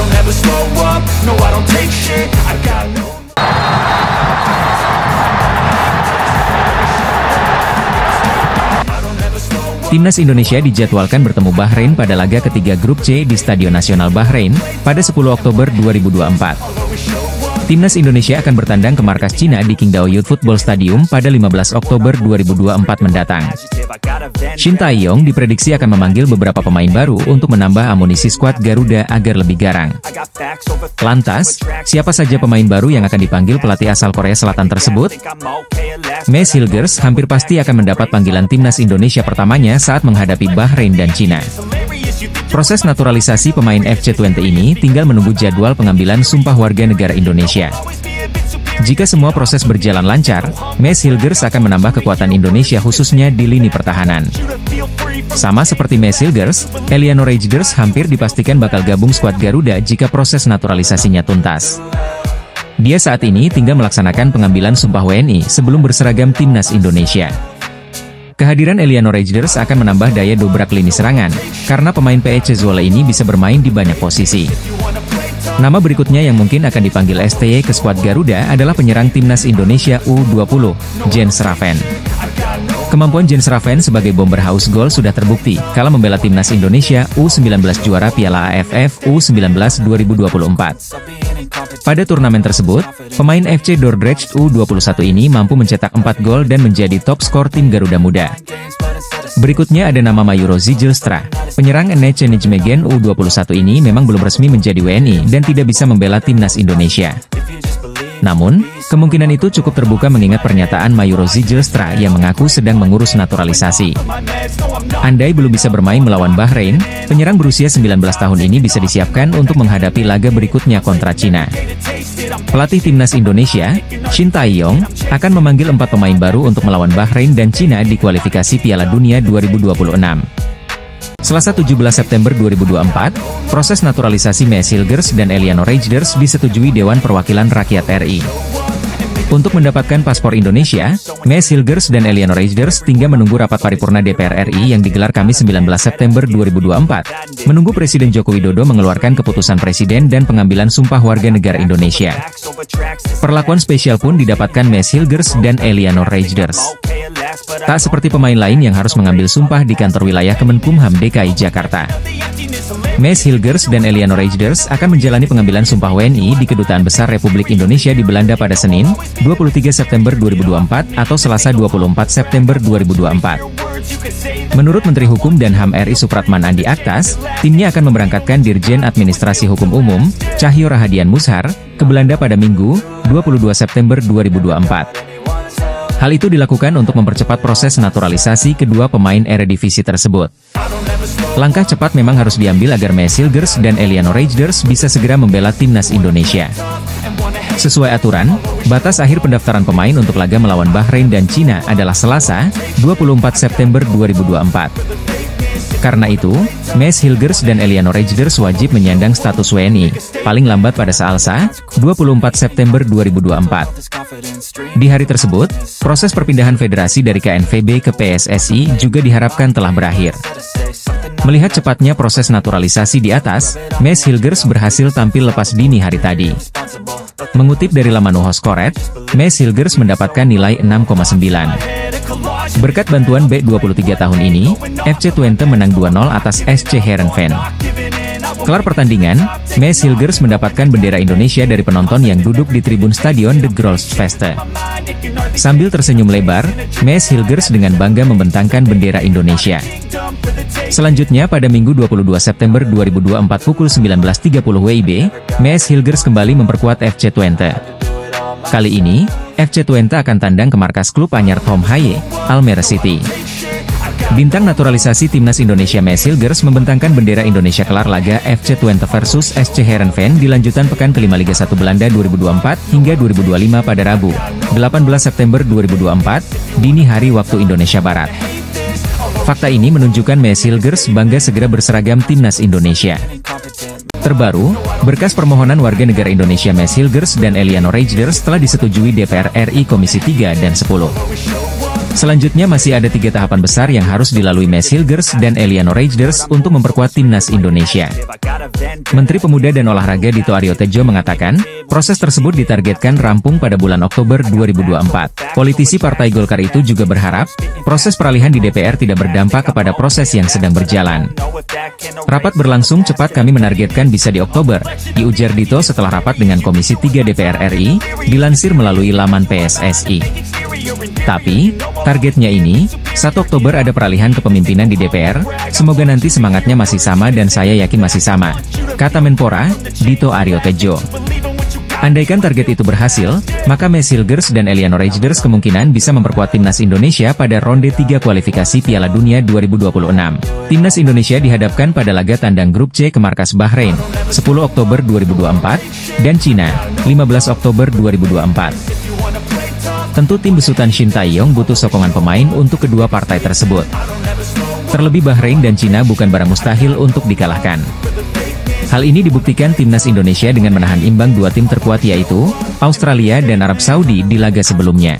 don't ever slow up, no I don't take shit, I got no. Timnas Indonesia dijadwalkan bertemu Bahrain pada laga ketiga grup C di Stadion Nasional Bahrain pada 10 Oktober 2024. Timnas Indonesia akan bertandang ke markas Cina di Qingdao Youth Football Stadium pada 15 Oktober 2024 mendatang. Shin Tae-yong diprediksi akan memanggil beberapa pemain baru untuk menambah amunisi skuad Garuda agar lebih garang. Lantas, siapa saja pemain baru yang akan dipanggil pelatih asal Korea Selatan tersebut? Maes Hilgers hampir pasti akan mendapat panggilan Timnas Indonesia pertamanya saat menghadapi Bahrain dan Cina. Proses naturalisasi pemain FC20 ini tinggal menunggu jadwal pengambilan sumpah warga negara Indonesia. Jika semua proses berjalan lancar, Maes Hilgers akan menambah kekuatan Indonesia khususnya di lini pertahanan. Sama seperti Maes Hilgers, Eliano Reijnders hampir dipastikan bakal gabung skuad Garuda jika proses naturalisasinya tuntas. Dia saat ini tinggal melaksanakan pengambilan sumpah WNI sebelum berseragam Timnas Indonesia. Kehadiran Eliano Reijnders akan menambah daya dobrak lini serangan, karena pemain PEC Zwolle ini bisa bermain di banyak posisi. Nama berikutnya yang mungkin akan dipanggil STY ke skuad Garuda adalah penyerang Timnas Indonesia U20, Jens Raven. Kemampuan Jens Raven sebagai bomber haus gol sudah terbukti kala membela Timnas Indonesia U19 juara Piala AFF U19 2024. Pada turnamen tersebut, pemain FC Dordrecht U21 ini mampu mencetak 4 gol dan menjadi top skor tim Garuda Muda. Berikutnya ada nama Mayuro Zijlstra. Penyerang NEC Nijmegen U21 ini memang belum resmi menjadi WNI dan tidak bisa membela Timnas Indonesia. Namun, kemungkinan itu cukup terbuka mengingat pernyataan Mayuro Zijlstra yang mengaku sedang mengurus naturalisasi. Andai belum bisa bermain melawan Bahrain, penyerang berusia 19 tahun ini bisa disiapkan untuk menghadapi laga berikutnya kontra Cina. Pelatih Timnas Indonesia, Shin Tae-yong, akan memanggil 4 pemain baru untuk melawan Bahrain dan Cina di kualifikasi Piala Dunia 2026. Selasa 17 September 2024, proses naturalisasi Maes Hilgers dan Eliano Reijnders disetujui Dewan Perwakilan Rakyat RI. Untuk mendapatkan paspor Indonesia, Maes Hilgers dan Eliano Reijnders tinggal menunggu rapat paripurna DPR RI yang digelar Kamis 19 September 2024, menunggu Presiden Joko Widodo mengeluarkan keputusan Presiden dan pengambilan sumpah warga negara Indonesia. Perlakuan spesial pun didapatkan Maes Hilgers dan Eliano Reijnders. Tak seperti pemain lain yang harus mengambil sumpah di kantor wilayah Kemenkumham DKI Jakarta. Maes Hilgers dan Eliano Reijnders akan menjalani pengambilan sumpah WNI di Kedutaan Besar Republik Indonesia di Belanda pada Senin, 23 September 2024 atau Selasa 24 September 2024. Menurut Menteri Hukum dan HAM RI Supratman Andi Aktas, timnya akan memberangkatkan Dirjen Administrasi Hukum Umum, Cahyo Rahadian Mushar, ke Belanda pada Minggu, 22 September 2024. Hal itu dilakukan untuk mempercepat proses naturalisasi kedua pemain Eredivisie tersebut. Langkah cepat memang harus diambil agar Maes Hilgers dan Eliano Reijnders bisa segera membela Timnas Indonesia. Sesuai aturan, batas akhir pendaftaran pemain untuk laga melawan Bahrain dan Cina adalah Selasa, 24 September 2024. Karena itu, Maes Hilgers dan Eliano Reijnders wajib menyandang status WNI, paling lambat pada Selasa, 24 September 2024. Di hari tersebut, proses perpindahan federasi dari KNVB ke PSSI juga diharapkan telah berakhir. Melihat cepatnya proses naturalisasi di atas, Maes Hilgers berhasil tampil lepas dini hari tadi. Mengutip dari laman Hoskoret, Maes Hilgers mendapatkan nilai 6,9. Berkat bantuan B23 tahun ini, FC Twente menang 2-0 atas SC Heerenveen. Kelar pertandingan, Maes Hilgers mendapatkan bendera Indonesia dari penonton yang duduk di tribun stadion De Grolsvesten. Sambil tersenyum lebar, Maes Hilgers dengan bangga membentangkan bendera Indonesia. Selanjutnya pada Minggu 22 September 2024 pukul 19.30 WIB, Maes Hilgers kembali memperkuat FC Twente. Kali ini, FC Twente akan tandang ke markas klub anyar Tom Haye, Almere City. Bintang naturalisasi Timnas Indonesia Maes Hilgers membentangkan bendera Indonesia kelar laga FC Twente versus SC Heerenveen di lanjutan pekan kelima Liga 1 Belanda 2024 hingga 2025 pada Rabu, 18 September 2024, dini hari waktu Indonesia Barat. Fakta ini menunjukkan Maes Hilgers bangga segera berseragam Timnas Indonesia. Terbaru, berkas permohonan warga negara Indonesia Maes Hilgers dan Eliano Reijnders telah disetujui DPR RI Komisi 3 dan 10. Selanjutnya masih ada 3 tahapan besar yang harus dilalui Maes Hilgers dan Eliano Reijnders untuk memperkuat Timnas Indonesia. Menteri Pemuda dan Olahraga Dito Aryo Tejo mengatakan, proses tersebut ditargetkan rampung pada bulan Oktober 2024. Politisi Partai Golkar itu juga berharap, proses peralihan di DPR tidak berdampak kepada proses yang sedang berjalan. Rapat berlangsung cepat, kami menargetkan bisa di Oktober, diujar Dito setelah rapat dengan Komisi 3 DPR RI, dilansir melalui laman PSSI. Tapi, targetnya ini, 1 Oktober ada peralihan kepemimpinan di DPR, semoga nanti semangatnya masih sama dan saya yakin masih sama, kata Menpora, Dito Aryo Tejo. Andaikan target itu berhasil, maka Mes Hilgers dan Eliano Rejders kemungkinan bisa memperkuat timnas Indonesia pada ronde 3 kualifikasi Piala Dunia 2026. Timnas Indonesia dihadapkan pada laga tandang grup C ke markas Bahrain, 10 Oktober 2024, dan Cina, 15 Oktober 2024. Tentu tim besutan Shin Tae-yong butuh sokongan pemain untuk kedua partai tersebut. Terlebih Bahrain dan Cina bukan barang mustahil untuk dikalahkan. Hal ini dibuktikan timnas Indonesia dengan menahan imbang 2 tim terkuat yaitu Australia dan Arab Saudi di laga sebelumnya.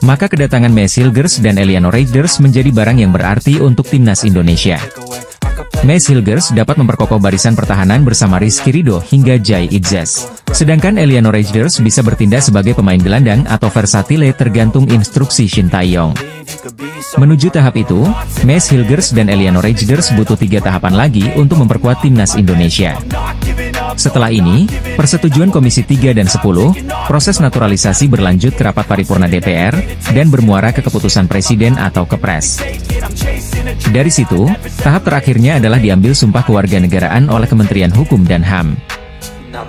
Maka kedatangan Mes Hilgers dan Eliano Rejders menjadi barang yang berarti untuk timnas Indonesia. Mes Hilgers dapat memperkokoh barisan pertahanan bersama Rizky Ridho hingga Jai Idzes. Sedangkan Eliano Rejders bisa bertindak sebagai pemain gelandang atau versatile tergantung instruksi Shin Tae-yong. Menuju tahap itu, Mes Hilgers dan Eliano Rejders butuh 3 tahapan lagi untuk memperkuat timnas Indonesia. Setelah ini, persetujuan Komisi 3 dan 10, proses naturalisasi berlanjut ke rapat paripurna DPR, dan bermuara ke keputusan Presiden atau Kepres. Dari situ, tahap terakhirnya adalah diambil sumpah kewarganegaraan oleh Kementerian Hukum dan HAM.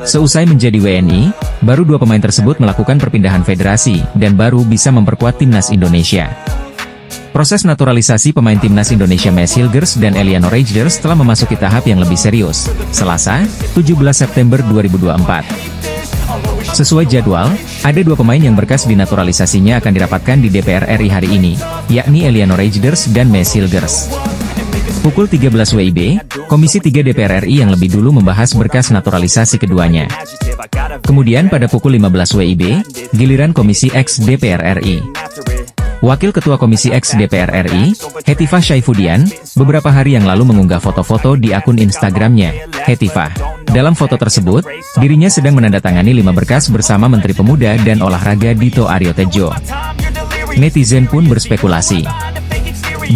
Seusai menjadi WNI, baru 2 pemain tersebut melakukan perpindahan federasi, dan baru bisa memperkuat timnas Indonesia. Proses naturalisasi pemain timnas Indonesia Mes Hilgers dan Eliano Rejders telah memasuki tahap yang lebih serius, Selasa, 17 September 2024. Sesuai jadwal, ada 2 pemain yang berkas dinaturalisasinya akan dirapatkan di DPR RI hari ini, yakni Eliano Rejders dan Mes Hilgers. Pukul 13 WIB, Komisi 3 DPR RI yang lebih dulu membahas berkas naturalisasi keduanya. Kemudian pada pukul 15 WIB, giliran Komisi X DPR RI. Wakil Ketua Komisi X DPR RI, Hetifah Syaifudian, beberapa hari yang lalu mengunggah foto-foto di akun Instagramnya, Hetifah. Dalam foto tersebut, dirinya sedang menandatangani 5 berkas bersama Menteri Pemuda dan Olahraga Dito Aryo Tejo. Netizen pun berspekulasi.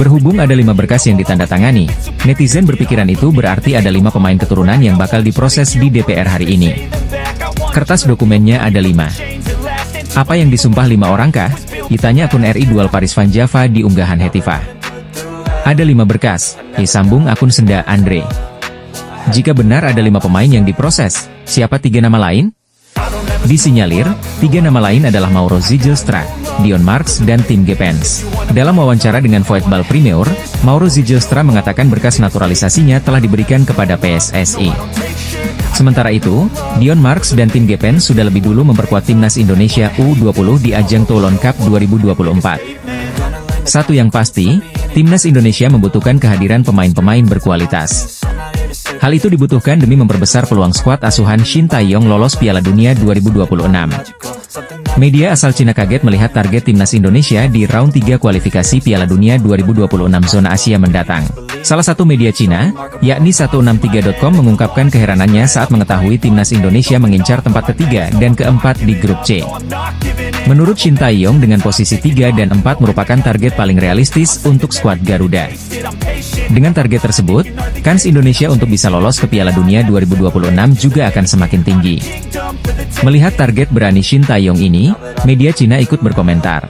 Berhubung ada 5 berkas yang ditandatangani, netizen berpikiran itu berarti ada 5 pemain keturunan yang bakal diproses di DPR hari ini. Kertas dokumennya ada 5. Apa yang disumpah 5 orang kah? Ditanya akun RI Dual Paris Van Java di unggahan Hetifah. Ada 5 berkas, disambung akun Senda Andre. Jika benar ada 5 pemain yang diproses, siapa 3 nama lain? Disinyalir, 3 nama lain adalah Mauro Zijlstra, Dion Marks dan Tim Gepens. Dalam wawancara dengan Voetbal Premier, Mauro Zijlstra mengatakan berkas naturalisasinya telah diberikan kepada PSSI. Sementara itu, Dion Marks dan Tim Gepens sudah lebih dulu memperkuat timnas Indonesia U20 di ajang Toulon Cup 2024. Satu yang pasti, timnas Indonesia membutuhkan kehadiran pemain-pemain berkualitas. Hal itu dibutuhkan demi memperbesar peluang skuad asuhan Shin Tae-yong lolos Piala Dunia 2026. Media asal Cina kaget melihat target timnas Indonesia di round 3 kualifikasi Piala Dunia 2026 zona Asia mendatang. Salah satu media Cina, yakni 163.com mengungkapkan keheranannya saat mengetahui timnas Indonesia mengincar tempat ketiga dan keempat di grup C. Menurut Shin Tae-yong dengan posisi 3 dan 4 merupakan target paling realistis untuk skuad Garuda. Dengan target tersebut, kans Indonesia untuk bisa lolos ke Piala Dunia 2026 juga akan semakin tinggi. Melihat target berani Shin Tae-yong ini, media Cina ikut berkomentar.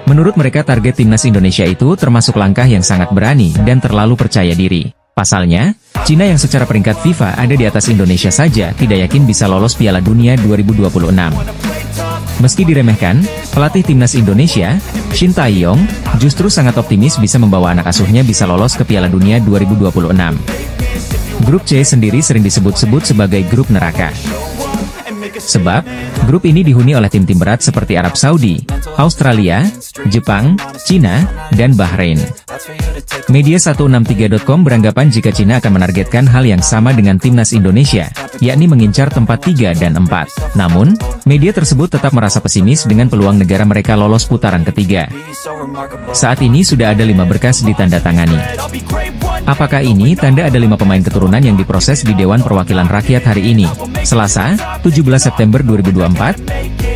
Menurut mereka target timnas Indonesia itu termasuk langkah yang sangat berani dan terlalu percaya diri. Pasalnya, Cina yang secara peringkat FIFA ada di atas Indonesia saja tidak yakin bisa lolos Piala Dunia 2026. Meski diremehkan, pelatih timnas Indonesia, Shin Tae-yong, justru sangat optimis bisa membawa anak asuhnya bisa lolos ke Piala Dunia 2026. Grup C sendiri sering disebut-sebut sebagai grup neraka. Sebab, grup ini dihuni oleh tim-tim berat seperti Arab Saudi, Australia, Jepang, Cina, dan Bahrain. Media 163.com beranggapan jika Cina akan menargetkan hal yang sama dengan timnas Indonesia, yakni mengincar tempat 3 dan 4. Namun, media tersebut tetap merasa pesimis dengan peluang negara mereka lolos putaran ketiga. Saat ini sudah ada 5 berkas ditandatangani. Apakah ini tanda ada 5 pemain keturunan yang diproses di Dewan Perwakilan Rakyat hari ini, Selasa, 17 September 2024?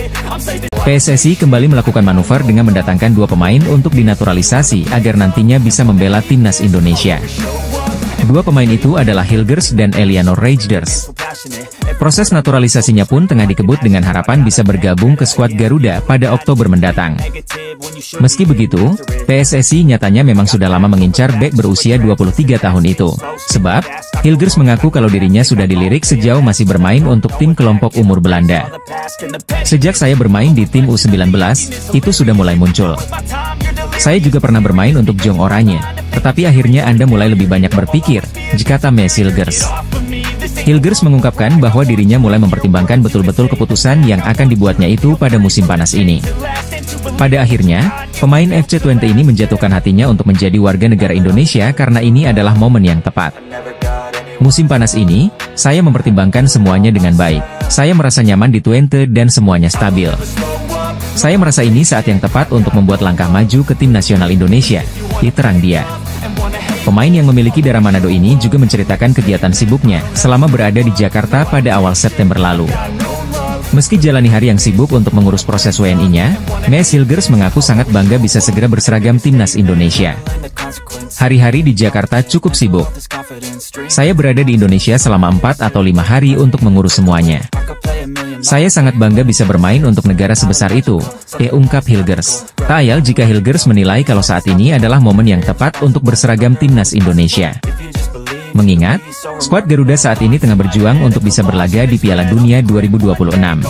PSSI kembali melakukan manuver dengan mendatangkan 2 pemain untuk dinaturalisasi agar nantinya bisa membela timnas Indonesia. 2 pemain itu adalah Hilgers dan Elianor Reijers. Proses naturalisasinya pun tengah dikebut dengan harapan bisa bergabung ke skuad Garuda pada Oktober mendatang. Meski begitu, PSSI nyatanya memang sudah lama mengincar bek berusia 23 tahun itu. Sebab, Hilgers mengaku kalau dirinya sudah dilirik sejauh masih bermain untuk tim kelompok umur Belanda. Sejak saya bermain di tim U19, itu sudah mulai muncul. Saya juga pernah bermain untuk Jong Oranje, tetapi akhirnya Anda mulai lebih banyak berpikir, kata Mes Hilgers. Hilgers mengungkapkan bahwa dirinya mulai mempertimbangkan betul-betul keputusan yang akan dibuatnya itu pada musim panas ini. Pada akhirnya, pemain FC20 ini menjatuhkan hatinya untuk menjadi warga negara Indonesia karena ini adalah momen yang tepat. Musim panas ini, saya mempertimbangkan semuanya dengan baik. Saya merasa nyaman di Twente dan semuanya stabil. Saya merasa ini saat yang tepat untuk membuat langkah maju ke tim nasional Indonesia, diterang dia. Pemain yang memiliki darah Manado ini juga menceritakan kegiatan sibuknya selama berada di Jakarta pada awal September lalu. Meski jalani hari yang sibuk untuk mengurus proses WNI-nya, Mes Hilgers mengaku sangat bangga bisa segera berseragam timnas Indonesia. Hari-hari di Jakarta cukup sibuk. Saya berada di Indonesia selama 4 atau 5 hari untuk mengurus semuanya. Saya sangat bangga bisa bermain untuk negara sebesar itu, ungkap Hilgers. Tak ayal jika Hilgers menilai kalau saat ini adalah momen yang tepat untuk berseragam timnas Indonesia. Mengingat, skuad Garuda saat ini tengah berjuang untuk bisa berlaga di Piala Dunia 2026.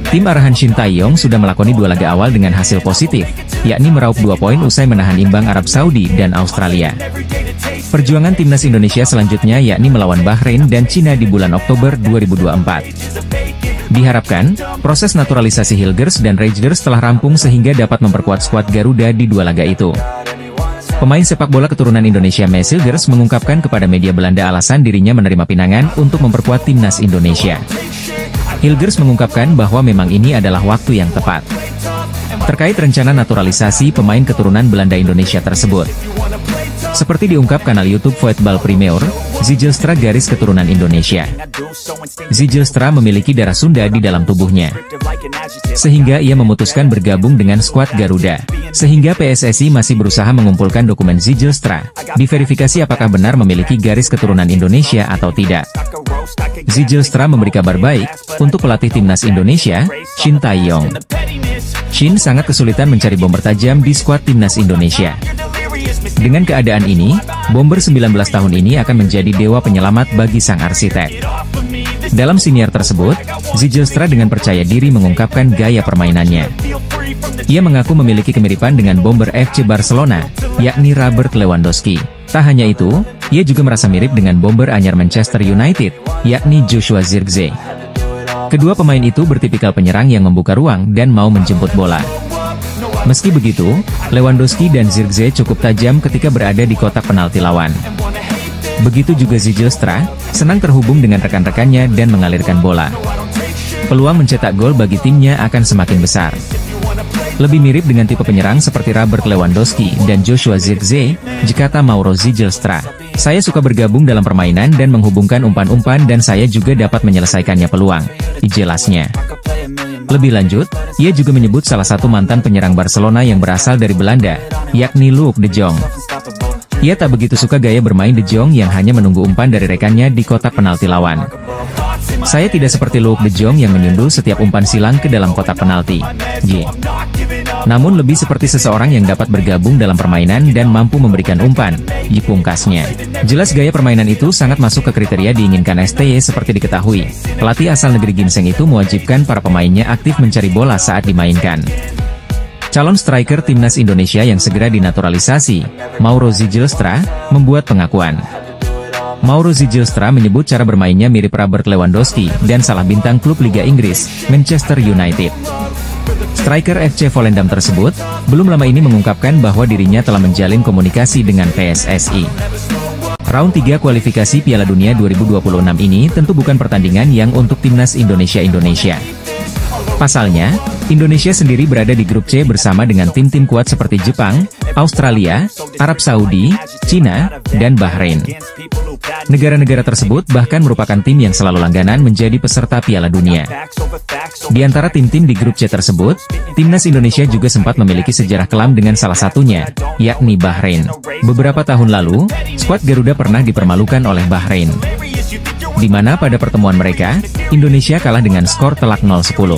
Tim arahan Shin Tae-yong sudah melakoni 2 laga awal dengan hasil positif, yakni meraup 2 poin usai menahan imbang Arab Saudi dan Australia. Perjuangan timnas Indonesia selanjutnya yakni melawan Bahrain dan Cina di bulan Oktober 2024. Diharapkan, proses naturalisasi Hilgers dan Reijers telah rampung sehingga dapat memperkuat skuad Garuda di 2 laga itu. Pemain sepak bola keturunan Indonesia Mes Hilgers mengungkapkan kepada media Belanda alasan dirinya menerima pinangan untuk memperkuat timnas Indonesia. Hilgers mengungkapkan bahwa memang ini adalah waktu yang tepat. Terkait rencana naturalisasi pemain keturunan Belanda Indonesia tersebut. Seperti diungkap kanal YouTube Voetbal Premier, Zijlstra garis keturunan Indonesia. Zijlstra memiliki darah Sunda di dalam tubuhnya. Sehingga ia memutuskan bergabung dengan skuad Garuda. Sehingga PSSI masih berusaha mengumpulkan dokumen Zijlstra, diverifikasi apakah benar memiliki garis keturunan Indonesia atau tidak. Zijlstra memberi kabar baik untuk pelatih timnas Indonesia, Shin Tae-yong. Shin sangat kesulitan mencari bomber tajam di skuad timnas Indonesia. Dengan keadaan ini, bomber 19 tahun ini akan menjadi dewa penyelamat bagi sang arsitek. Dalam siniar tersebut, Zijlstra dengan percaya diri mengungkapkan gaya permainannya. Ia mengaku memiliki kemiripan dengan bomber FC Barcelona, yakni Robert Lewandowski. Tak hanya itu, ia juga merasa mirip dengan bomber anyar Manchester United, yakni Joshua Zirkzee. Kedua pemain itu bertipikal penyerang yang membuka ruang dan mau menjemput bola. Meski begitu, Lewandowski dan Zirkzee cukup tajam ketika berada di kotak penalti lawan. Begitu juga Zijlstra, senang terhubung dengan rekan-rekannya dan mengalirkan bola. Peluang mencetak gol bagi timnya akan semakin besar. Lebih mirip dengan tipe penyerang seperti Robert Lewandowski dan Joshua Zirkzee, kata Mauro Zijlstra. Saya suka bergabung dalam permainan dan menghubungkan umpan-umpan dan saya juga dapat menyelesaikannya peluang, jelasnya. Lebih lanjut, ia juga menyebut salah satu mantan penyerang Barcelona yang berasal dari Belanda, yakni Luuk de Jong. Ia tak begitu suka gaya bermain de Jong yang hanya menunggu umpan dari rekannya di kotak penalti lawan. Saya tidak seperti Luuk de Jong yang menyundul setiap umpan silang ke dalam kotak penalti. Namun lebih seperti seseorang yang dapat bergabung dalam permainan dan mampu memberikan umpan, pungkasnya. Jelas gaya permainan itu sangat masuk ke kriteria diinginkan STY seperti diketahui. Pelatih asal negeri ginseng itu mewajibkan para pemainnya aktif mencari bola saat dimainkan. Calon striker timnas Indonesia yang segera dinaturalisasi, Mauro Zijlstra, membuat pengakuan. Mauro Zijlstra menyebut cara bermainnya mirip Robert Lewandowski dan salah bintang klub Liga Inggris, Manchester United. Striker FC Volendam tersebut, belum lama ini mengungkapkan bahwa dirinya telah menjalin komunikasi dengan PSSI. Round 3 kualifikasi Piala Dunia 2026 ini tentu bukan pertandingan yang untuk timnas Indonesia. Pasalnya, Indonesia sendiri berada di grup C bersama dengan tim-tim kuat seperti Jepang, Australia, Arab Saudi, Cina, dan Bahrain. Negara-negara tersebut bahkan merupakan tim yang selalu langganan menjadi peserta Piala Dunia. Di antara tim-tim di grup C tersebut, timnas Indonesia juga sempat memiliki sejarah kelam dengan salah satunya, yakni Bahrain. Beberapa tahun lalu, skuad Garuda pernah dipermalukan oleh Bahrain, di mana pada pertemuan mereka, Indonesia kalah dengan skor telak 0-10.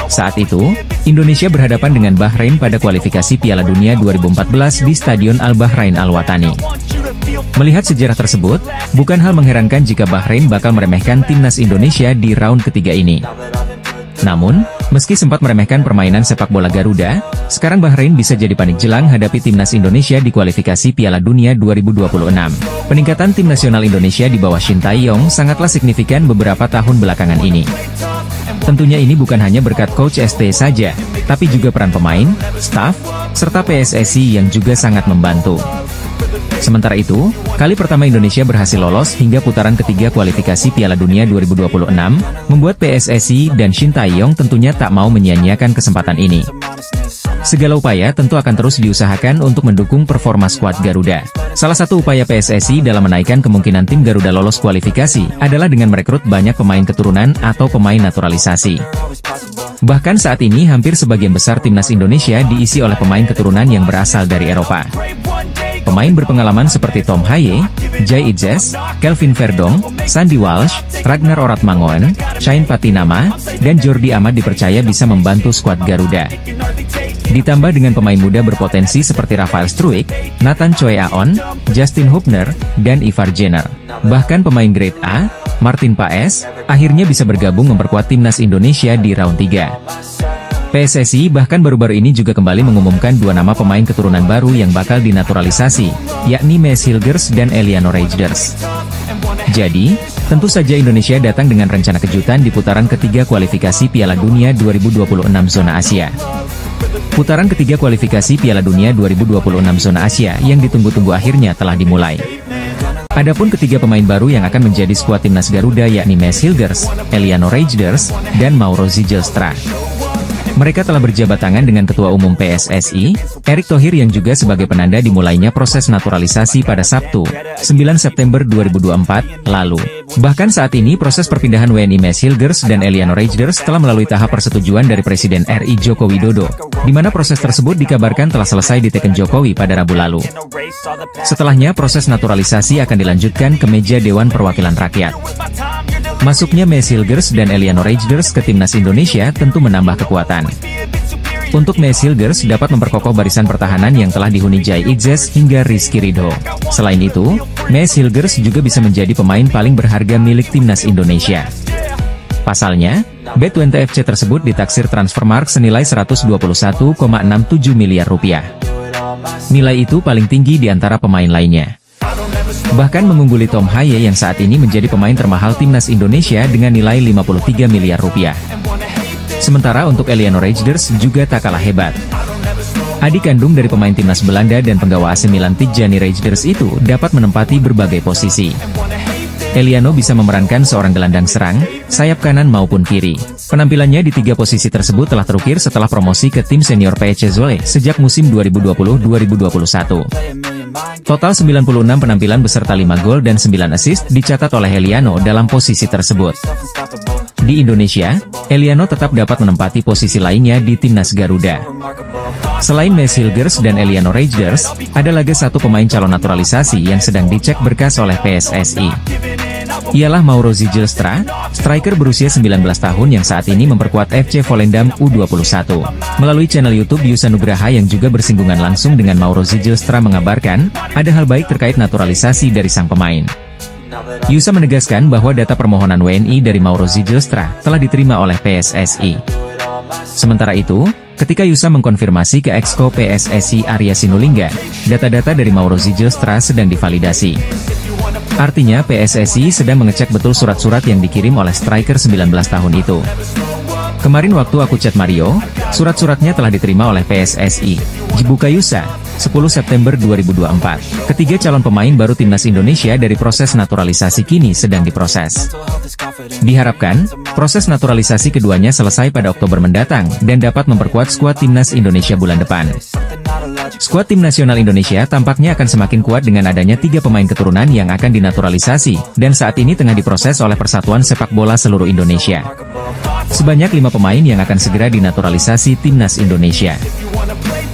Saat itu, Indonesia berhadapan dengan Bahrain pada kualifikasi Piala Dunia 2014 di Stadion Al-Bahrain Al-Watani. Melihat sejarah tersebut, bukan hal mengherankan jika Bahrain bakal meremehkan timnas Indonesia di round ketiga ini. Namun, meski sempat meremehkan permainan sepak bola Garuda, sekarang Bahrain bisa jadi panik jelang hadapi timnas Indonesia di kualifikasi Piala Dunia 2026. Peningkatan tim nasional Indonesia di bawah Shin Tae-yong sangatlah signifikan beberapa tahun belakangan ini. Tentunya ini bukan hanya berkat Coach ST saja, tapi juga peran pemain, staf, serta PSSI yang juga sangat membantu. Sementara itu, kali pertama Indonesia berhasil lolos hingga putaran ketiga kualifikasi Piala Dunia 2026, membuat PSSI dan Shin Tae-yong tentunya tak mau menyia-nyiakan kesempatan ini. Segala upaya tentu akan terus diusahakan untuk mendukung performa skuad Garuda. Salah satu upaya PSSI dalam menaikkan kemungkinan tim Garuda lolos kualifikasi adalah dengan merekrut banyak pemain keturunan atau pemain naturalisasi. Bahkan saat ini hampir sebagian besar timnas Indonesia diisi oleh pemain keturunan yang berasal dari Eropa. Pemain berpengalaman seperti Tom Haye, Jay Idzes, Kelvin Verdong, Sandy Walsh, Ragnar Oratmangoen, Shane Patinama, dan Jordi Amat dipercaya bisa membantu skuad Garuda. Ditambah dengan pemain muda berpotensi seperti Rafael Struijk, Nathan Choi Aon, Justin Hubner, dan Ivar Jenner. Bahkan pemain grade A, Martin Paes, akhirnya bisa bergabung memperkuat timnas Indonesia di round 3. PSSI bahkan baru-baru ini juga kembali mengumumkan dua nama pemain keturunan baru yang bakal dinaturalisasi, yakni Maes Hilgers dan Eliano Reijnders. Jadi, tentu saja Indonesia datang dengan rencana kejutan di putaran ketiga kualifikasi Piala Dunia 2026 zona Asia. Putaran ketiga kualifikasi Piala Dunia 2026 zona Asia yang ditunggu-tunggu akhirnya telah dimulai. Adapun ketiga pemain baru yang akan menjadi skuad timnas Garuda yakni Maes Hilgers, Eliano Reijnders, dan Mauro Zijlstra. Mereka telah berjabat tangan dengan Ketua Umum PSSI, Erick Thohir yang juga sebagai penanda dimulainya proses naturalisasi pada Sabtu, 9 September 2024, lalu. Bahkan saat ini proses perpindahan WNI Maes Hilgers dan Eliano Reijnders telah melalui tahap persetujuan dari Presiden RI Joko Widodo, di mana proses tersebut dikabarkan telah selesai diteken Jokowi pada Rabu lalu. Setelahnya proses naturalisasi akan dilanjutkan ke meja Dewan Perwakilan Rakyat. Masuknya Maes Hilgers dan Eliano Reijnders ke timnas Indonesia tentu menambah kekuatan. Untuk Maes Hilgers dapat memperkokoh barisan pertahanan yang telah dihuni Jay Idzes hingga Rizky Ridho. Selain itu, Maes Hilgers juga bisa menjadi pemain paling berharga milik timnas Indonesia. Pasalnya, B20 FC tersebut ditaksir Transfermarkt senilai 121,67 miliar rupiah. Nilai itu paling tinggi di antara pemain lainnya. Bahkan mengungguli Tom Haye yang saat ini menjadi pemain termahal timnas Indonesia dengan nilai 53 miliar rupiah. Sementara untuk Eliano Reijnders juga tak kalah hebat. Adik kandung dari pemain timnas Belanda dan penggawa AC Milan Tijjani Reijnders itu dapat menempati berbagai posisi. Eliano bisa memerankan seorang gelandang serang, sayap kanan maupun kiri. Penampilannya di tiga posisi tersebut telah terukir setelah promosi ke tim senior FC Zwolle sejak musim 2020-2021. Total 96 penampilan beserta 5 gol dan 9 assist dicatat oleh Eliano dalam posisi tersebut. Di Indonesia, Eliano tetap dapat menempati posisi lainnya di timnas Garuda. Selain Maes Hilgers dan Eliano Reijnders, ada lagi satu pemain calon naturalisasi yang sedang dicek berkas oleh PSSI. Ialah Mauro Zijlstra, striker berusia 19 tahun yang saat ini memperkuat FC Volendam U21. Melalui channel YouTube Yusa Nugraha yang juga bersinggungan langsung dengan Mauro Zijlstra mengabarkan, ada hal baik terkait naturalisasi dari sang pemain. Yusa menegaskan bahwa data permohonan WNI dari Mauro Zijlstra telah diterima oleh PSSI. Sementara itu, ketika Yusa mengkonfirmasi ke Exco PSSI Arya Sinulinga, data-data dari Mauro Zijlstra sedang divalidasi. Artinya PSSI sedang mengecek betul surat-surat yang dikirim oleh striker 19 tahun itu. Kemarin waktu aku chat Mario, surat-suratnya telah diterima oleh PSSI. Jibukayusa, 10 September 2024. Ketiga calon pemain baru timnas Indonesia dari proses naturalisasi kini sedang diproses. Diharapkan, proses naturalisasi keduanya selesai pada Oktober mendatang dan dapat memperkuat skuad timnas Indonesia bulan depan. Skuad tim nasional Indonesia tampaknya akan semakin kuat dengan adanya 3 pemain keturunan yang akan dinaturalisasi, dan saat ini tengah diproses oleh Persatuan Sepak Bola Seluruh Indonesia. Sebanyak 5 pemain yang akan segera dinaturalisasi timnas Indonesia.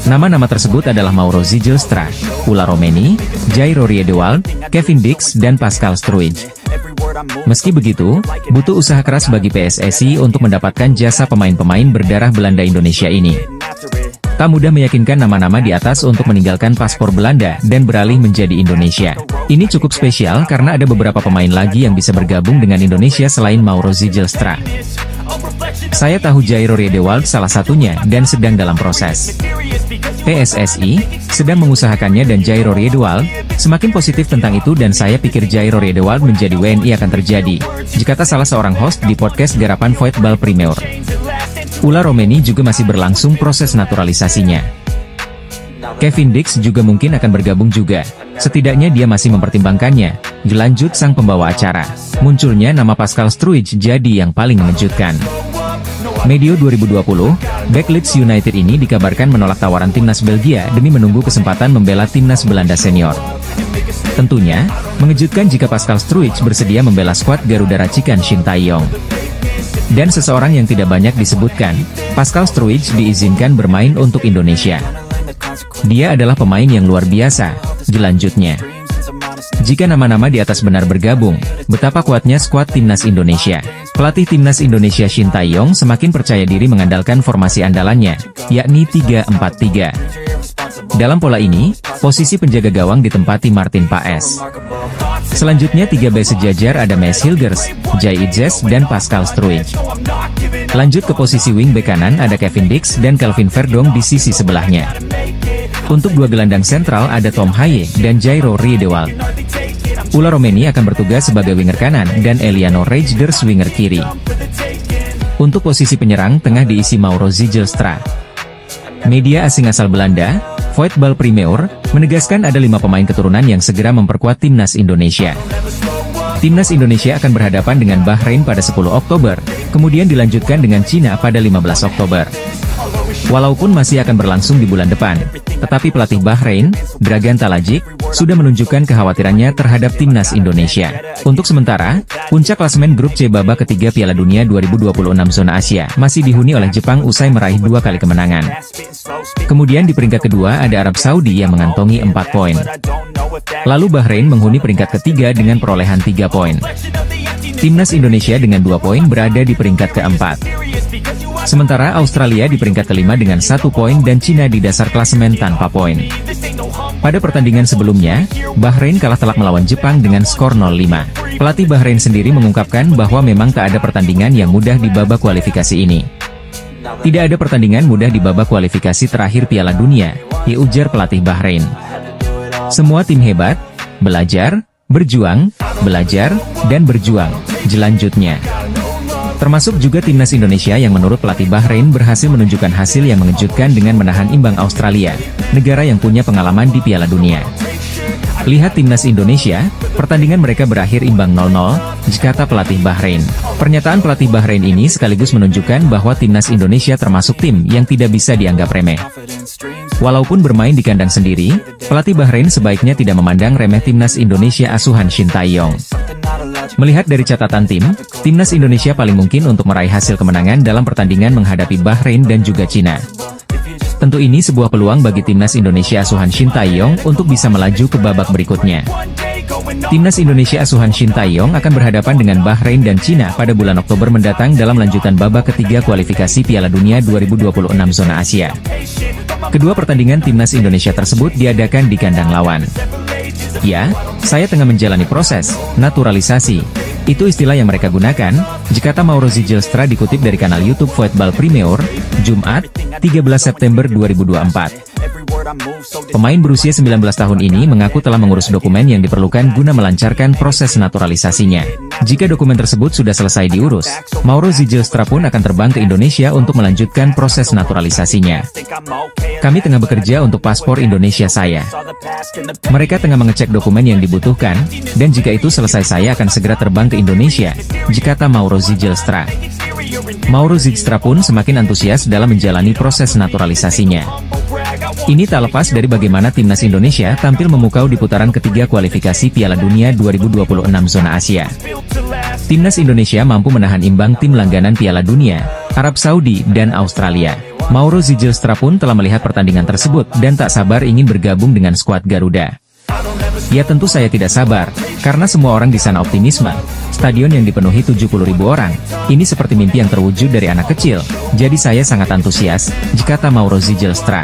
Nama-nama tersebut adalah Mauro Zijlstra, Ula Romeni, Jairo Riedewald, Kevin Dix, dan Pascal Struij. Meski begitu, butuh usaha keras bagi PSSI untuk mendapatkan jasa pemain-pemain berdarah Belanda Indonesia ini. Tak mudah meyakinkan nama-nama di atas untuk meninggalkan paspor Belanda dan beralih menjadi Indonesia. Ini cukup spesial karena ada beberapa pemain lagi yang bisa bergabung dengan Indonesia selain Mauro Zijlstra. Saya tahu Jairo Riedewald salah satunya dan sedang dalam proses. PSSI sedang mengusahakannya dan Jairo Riedewald semakin positif tentang itu, dan saya pikir Jairo Riedewald menjadi WNI akan terjadi, jika salah seorang host di podcast garapan Voetbal Premier. Ula Romeni juga masih berlangsung proses naturalisasinya. Kevin Dix juga mungkin akan bergabung juga, setidaknya dia masih mempertimbangkannya, dilanjut sang pembawa acara. Munculnya nama Pascal Struij jadi yang paling mengejutkan. Medio 2020, bek Leeds United ini dikabarkan menolak tawaran timnas Belgia demi menunggu kesempatan membela timnas Belanda senior. Tentunya, mengejutkan jika Pascal Struij bersedia membela skuad Garuda racikan Shin Tae-yong. Dan seseorang yang tidak banyak disebutkan, Pascal Struij diizinkan bermain untuk Indonesia. Dia adalah pemain yang luar biasa, dilanjutnya. Jika nama-nama di atas benar bergabung, betapa kuatnya skuad timnas Indonesia. Pelatih timnas Indonesia Shin Tae-yong semakin percaya diri mengandalkan formasi andalannya, yakni 3-4-3. Dalam pola ini, posisi penjaga gawang ditempati Martin Paes. Selanjutnya 3 bek sejajar ada Maes Hilgers, Jai Idzes, dan Pascal Struij. Lanjut ke posisi wing bek kanan ada Kevin Dix dan Kelvin Verdong di sisi sebelahnya. Untuk 2 gelandang sentral ada Tom Haye dan Jairo Riedewald. Ula Romeni akan bertugas sebagai winger kanan dan Eliano Reijnders winger kiri. Untuk posisi penyerang tengah diisi Mauro Zijlstra. Media asing asal Belanda, Voetbal Premier, menegaskan ada 5 pemain keturunan yang segera memperkuat timnas Indonesia. Timnas Indonesia akan berhadapan dengan Bahrain pada 10 Oktober, kemudian dilanjutkan dengan Cina pada 15 Oktober. Walaupun masih akan berlangsung di bulan depan, tetapi pelatih Bahrain, Dragan Talajic, sudah menunjukkan kekhawatirannya terhadap timnas Indonesia. Untuk sementara, puncak klasemen grup C babak ketiga Piala Dunia 2026 zona Asia masih dihuni oleh Jepang usai meraih 2 kali kemenangan. Kemudian di peringkat kedua ada Arab Saudi yang mengantongi 4 poin. Lalu Bahrain menghuni peringkat ketiga dengan perolehan 3 poin. Timnas Indonesia dengan 2 poin berada di peringkat keempat. Sementara Australia di peringkat kelima dengan 1 poin dan Cina di dasar klasemen tanpa poin. Pada pertandingan sebelumnya, Bahrain kalah telak melawan Jepang dengan skor 0-5. Pelatih Bahrain sendiri mengungkapkan bahwa memang tak ada pertandingan yang mudah di babak kualifikasi ini. Tidak ada pertandingan mudah di babak kualifikasi terakhir Piala Dunia, ujar pelatih Bahrain. Semua tim hebat, belajar, berjuang, belajar, dan berjuang, jelanjutnya. Termasuk juga timnas Indonesia yang menurut pelatih Bahrain berhasil menunjukkan hasil yang mengejutkan dengan menahan imbang Australia, negara yang punya pengalaman di Piala Dunia. Lihat timnas Indonesia, pertandingan mereka berakhir imbang 0-0, kata pelatih Bahrain. Pernyataan pelatih Bahrain ini sekaligus menunjukkan bahwa timnas Indonesia termasuk tim yang tidak bisa dianggap remeh. Walaupun bermain di kandang sendiri, pelatih Bahrain sebaiknya tidak memandang remeh timnas Indonesia asuhan Shin Tae-yong. Melihat dari catatan tim, timnas Indonesia paling mungkin untuk meraih hasil kemenangan dalam pertandingan menghadapi Bahrain dan juga Cina. Tentu ini sebuah peluang bagi timnas Indonesia asuhan Shin Tae-yong untuk bisa melaju ke babak berikutnya. Timnas Indonesia asuhan Shin Tae-yong akan berhadapan dengan Bahrain dan Cina pada bulan Oktober mendatang dalam lanjutan babak ketiga kualifikasi Piala Dunia 2026 zona Asia. Kedua pertandingan timnas Indonesia tersebut diadakan di kandang lawan. Ya, saya tengah menjalani proses naturalisasi. Itu istilah yang mereka gunakan, jika Mauro Zijlstra dikutip dari kanal YouTube Voetbal Premier, Jumat, 13 September 2024. Pemain berusia 19 tahun ini mengaku telah mengurus dokumen yang diperlukan guna melancarkan proses naturalisasinya. Jika dokumen tersebut sudah selesai diurus, Mauro Zijlstra pun akan terbang ke Indonesia untuk melanjutkan proses naturalisasinya. Kami tengah bekerja untuk paspor Indonesia saya. Mereka tengah mengecek dokumen yang dibutuhkan, dan jika itu selesai saya akan segera terbang ke Indonesia, kata Mauro Zijlstra. Mauro Zijlstra pun semakin antusias dalam menjalani proses naturalisasinya. Ini tak lepas dari bagaimana timnas Indonesia tampil memukau di putaran ketiga kualifikasi Piala Dunia 2026 zona Asia. Timnas Indonesia mampu menahan imbang tim langganan Piala Dunia, Arab Saudi dan Australia. Mauro Zijlstra pun telah melihat pertandingan tersebut dan tak sabar ingin bergabung dengan skuad Garuda. Ya tentu saya tidak sabar, karena semua orang di sana optimisme. Stadion yang dipenuhi 70.000 orang, ini seperti mimpi yang terwujud dari anak kecil, jadi saya sangat antusias, kata Mauro Zijlstra.